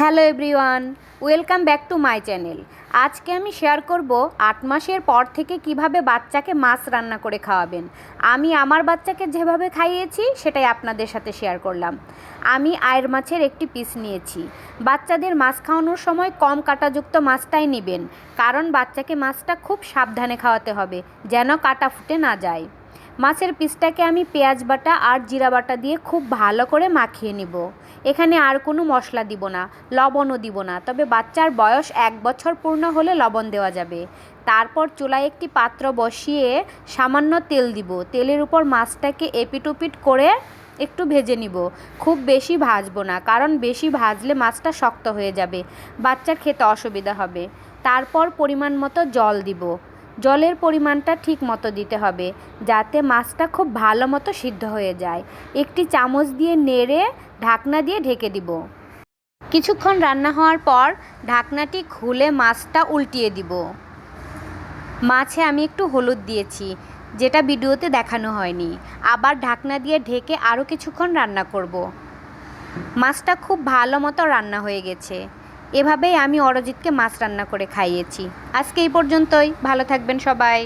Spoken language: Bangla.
Hello everyone, welcome back to my channel. আজকে আমি শেয়ার করব ৮ মাসের পর থেকে কিভাবে বাচ্চাকে মাছ রান্না করে খাওয়াবেন। আমি আমার বাচ্চাকে যেভাবে খাইয়েছি সেটাই আপনাদের সাথে শেয়ার করলাম। আমি আয়ের মাছের একটি পিস নিয়েছি। বাচ্চাদের মাছ খাওয়ানোর সময় কম কাঁটাযুক্ত মাছটাই নেবেন, কারণ বাচ্চাকে মাছটা খুব সাবধানে খাওয়াতে হবে যেন কাঁটা ফুটে না যায়। মাছের পিসটাকে আমি পেঁয়াজ বাটা আর জিরা বাটা দিয়ে খুব ভালো করে মাখিয়ে নিব। এখানে আর কোনো মশলা দিব না, লবণও দিব না, তবে বাচ্চার বয়স 1 বছর পূর্ণ হলে লবণ দেওয়া যাবে। তারপর চুলায় একটি পাত্র বসিয়ে সামান্য তেল দিব। তেলের উপর মাছটাকে এপিট ওপিট করে একটু ভেজে নিব। খুব বেশি ভাজবো না, কারণ বেশি ভাজলে মাছটা শক্ত হয়ে যাবে, বাচ্চার খেতে অসুবিধা হবে। তারপর পরিমাণ মতো জল দিব। জলের পরিমাণটা ঠিক মতো দিতে হবে, যাতে মাছটা খুব ভালো মতো সিদ্ধ হয়ে যায়। একটি চামচ দিয়ে নেড়ে ঢাকনা দিয়ে ঢেকে দিব। কিছুক্ষণ রান্না হওয়ার পর ঢাকনাটি খুলে মাছটা উল্টিয়ে দিব। মাছে আমি একটু হলুদ দিয়েছি, যেটা ভিডিওতে দেখানো হয়নি। আবার ঢাকনা দিয়ে ঢেকে আরও কিছুক্ষণ রান্না করব। মাছটা খুব ভালো মতো রান্না হয়ে গেছে। এভাবেই আমি অরজিৎকে মাছ রান্না করে খাইয়েছি। আজকে এই পর্যন্তই। ভালো থাকবেন সবাই।